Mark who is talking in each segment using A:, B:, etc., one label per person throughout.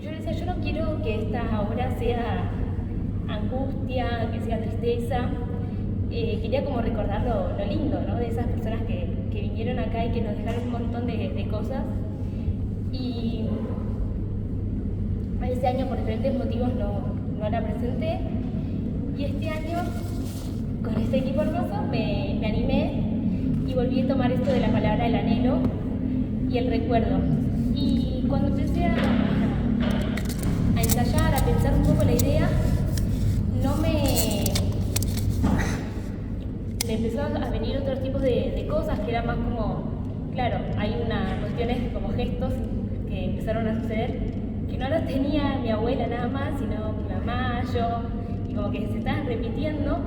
A: yo le decía, yo no quiero que esta obra sea angustia, que sea tristeza. Quería como recordar lo lindo, ¿no? De esas personas que vinieron acá y que nos dejaron un montón de cosas. Y ese año por diferentes motivos no la presenté. Y este año, con este equipo hermoso, me animé y volví a tomar esto de la palabra el anhelo y el recuerdo. Y cuando empecé a ensayar, a pensar un poco la idea, me empezó a venir otros tipos de cosas que eran más como, claro, hay cuestiones como gestos que empezaron a suceder que no los tenía mi abuela nada más, sino mi mamá, yo, y como que se estaban repitiendo.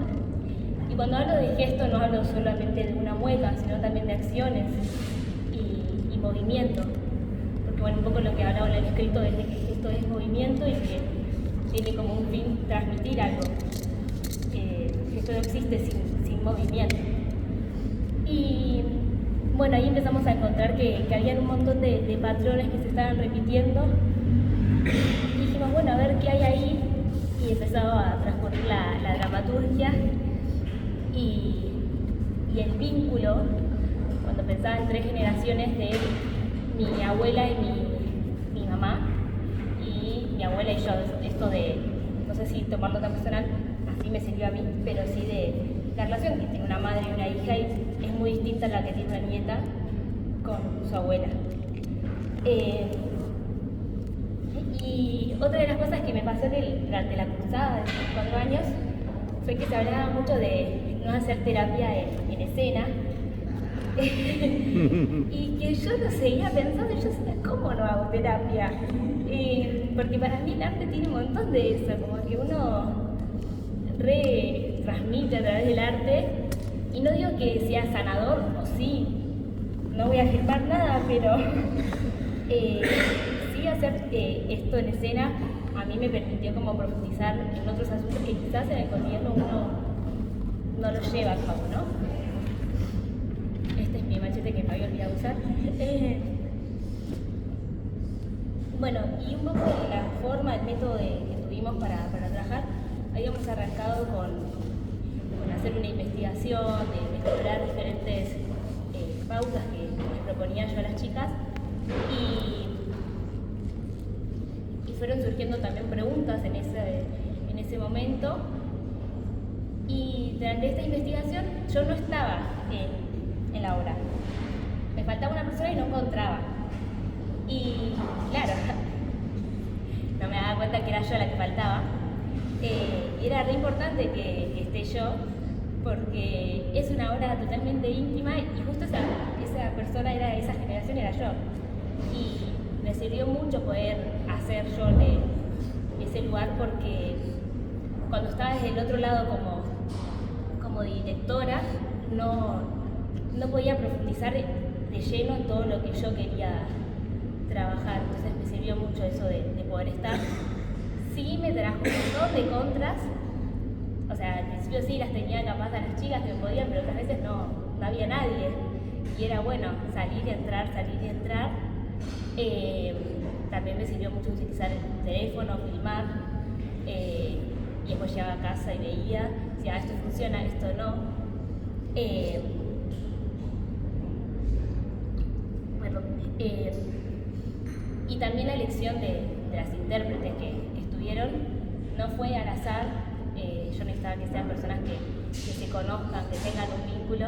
A: Y cuando hablo de gestos no hablo solamente de una mueca, sino también de acciones y movimiento. Porque bueno, un poco lo que hablaba en el escrito es de que esto es movimiento y que tiene como un fin transmitir algo. Esto no existe sin movimiento. Y bueno, ahí empezamos a encontrar que había un montón de patrones que se estaban repitiendo. Y dijimos, bueno, a ver qué hay ahí. Y empezaba a transcurrir la dramaturgia y el vínculo, cuando pensaba en 3 generaciones de mi abuela y mi mamá, y mi abuela y yo, esto de, no sé si tomarlo tan personal, así me sirvió a mí, pero sí de la relación que tiene una madre y una hija, y es muy distinta a la que tiene una nieta con su abuela. Y otra de las cosas que me pasó durante la cursada de estos 4 años fue que se hablaba mucho de no hacer terapia en escena. Y que yo lo seguía pensando y yo decía, ¿cómo no hago terapia? Porque para mí el arte tiene un montón de eso, como que uno transmite a través del arte, y no digo que sea sanador, o sí, no voy a afirmar nada, pero sí hacer esto en escena a mí me permitió como profundizar en otros asuntos que quizás en el cotidiano uno no lo lleva a cabo, ¿no? Este es mi machete que me había olvidado usar. Bueno, y un poco la forma, el método que tuvimos para trabajar, habíamos arrancado con hacer una investigación, de explorar diferentes pautas que les proponía yo a las chicas, y fueron surgiendo también preguntas en ese momento. Y durante esta investigación yo no estaba en la obra, me faltaba una persona y no encontraba. Y claro, no me daba cuenta que era yo la que faltaba. Era re importante que esté yo, porque es una obra totalmente íntima y justo esa persona de esa generación era yo. Y me sirvió mucho poder hacer yo de ese lugar, porque cuando estaba desde el otro lado como directora, no podía profundizar de lleno en todo lo que yo quería trabajar. Entonces me sirvió mucho eso de poder estar. Sí me trajo un montón de contras, o sea, al principio sí las tenía capaz a las chicas que me podían, pero otras veces no había nadie. Y era bueno, salir y entrar. También me sirvió mucho utilizar el teléfono, filmar, y después llegaba a casa y veía, decía, esto funciona, esto no. Y también la elección de las intérpretes que estuvieron no fue al azar. Yo necesitaba que sean personas que se conozcan, que tengan un vínculo,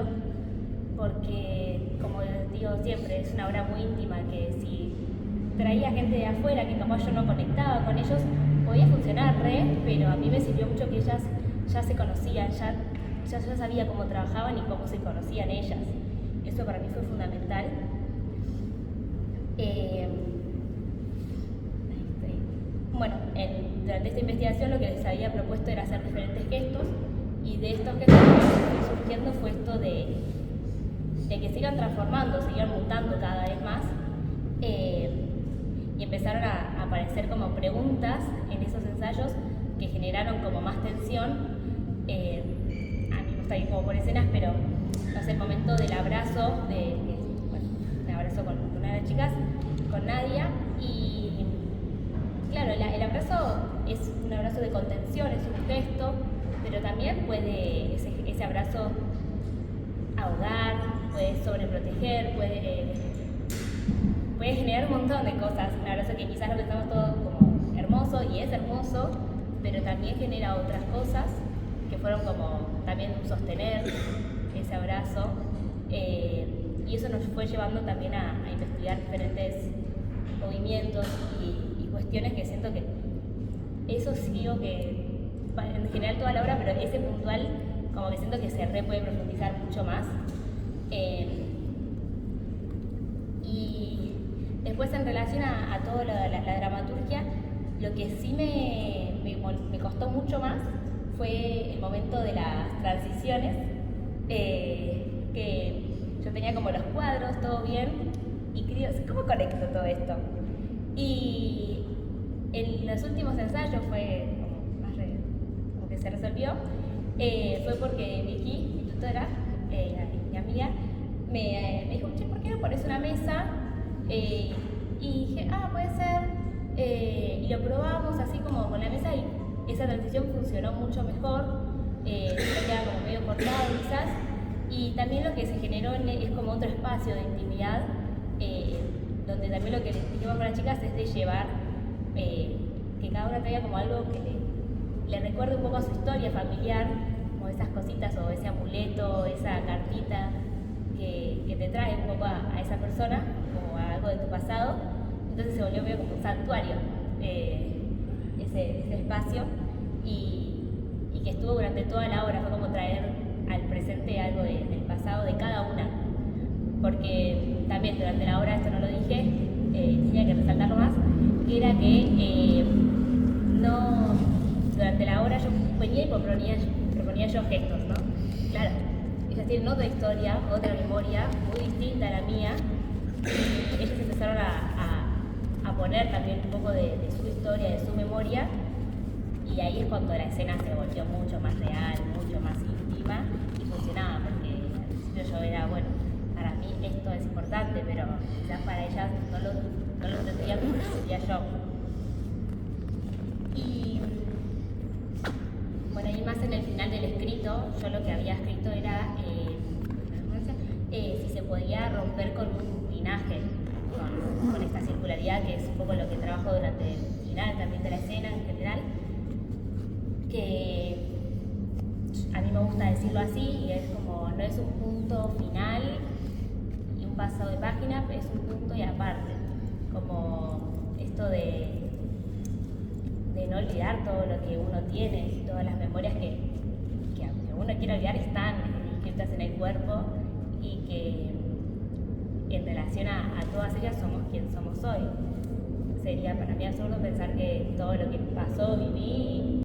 A: porque, como digo siempre, es una obra muy íntima, que si traía gente de afuera que capaz yo no conectaba con ellos, podía funcionar pero a mí me sirvió mucho que ellas ya se conocían, ya sabía cómo trabajaban y cómo se conocían ellas. Eso para mí fue fundamental. Bueno, durante esta investigación lo que les había propuesto era hacer diferentes gestos, y de estos gestos lo que fue surgiendo fue esto de que sigan transformando, sigan mutando cada vez más, y empezaron a aparecer como preguntas en esos ensayos que generaron como más tensión. A mí me gusta ir como por escenas, pero no sé, el momento del abrazo, un abrazo con una de las chicas, con Nadia, y claro, abrazo es un abrazo de contención, es un gesto, pero también puede ese abrazo ahogar, puede sobreproteger, puede generar un montón de cosas. Un abrazo que quizás lo pensamos todo como hermoso, y es hermoso, pero también genera otras cosas que fueron como también un sostener ese abrazo. Y eso nos fue llevando también a investigar diferentes movimientos y cuestiones que siento que eso sí digo que en general toda la obra, pero ese puntual como que siento que se puede profundizar mucho más. Y después en relación a toda la dramaturgia, lo que sí me costó mucho más fue el momento de las transiciones, que yo tenía como los cuadros, todo bien, y creo, ¿cómo conecto todo esto? Y en los últimos ensayos fue como que se resolvió, fue porque Vicky, mi tutora, mi amiga, me dijo, che, ¿por qué no pones una mesa? Y dije, puede ser, y lo probamos así como con la mesa, y esa transición funcionó mucho mejor, queda como medio cortado quizás, y también lo que se generó es como otro espacio de intimidad, donde también lo que les dijimos con las chicas es de llevar, que cada una traiga como algo que le recuerde un poco a su historia familiar, como esas cositas o ese amuleto, esa cartita que te trae un poco a esa persona, como a algo de tu pasado. Entonces se volvió medio como un santuario, ese espacio, y que estuvo durante toda la obra, fue como traer al presente algo del pasado de cada una, porque también durante la obra, esto no lo dije, tenía que resaltarlo más, que era que no, durante la obra yo venía y proponía yo gestos, ¿no? Claro, ellas tienen otra historia, otra memoria muy distinta a la mía, y ellas empezaron a poner también un poco de su historia, de su memoria, y ahí es cuando la escena se volvió mucho más real, mucho más íntima, y funcionaba, porque al principio yo era, bueno, para mí esto es importante, pero quizás para ellas no lo entendía como lo sentía yo. Y bueno, y más en el final del escrito, yo lo que había escrito era si se podía romper con un linaje, con esta circularidad, que es un poco lo que trabajo durante el final también de la escena en general, que a mí me gusta decirlo así, y es como, no es un punto final y un pasado de página, es un punto y aparte, como esto de no olvidar todo lo que uno tiene y todas las memorias que aunque uno quiera olvidar están inscritas en el cuerpo, y que en relación a todas ellas somos quien somos hoy. Sería para mí absurdo pensar que todo lo que pasó, viví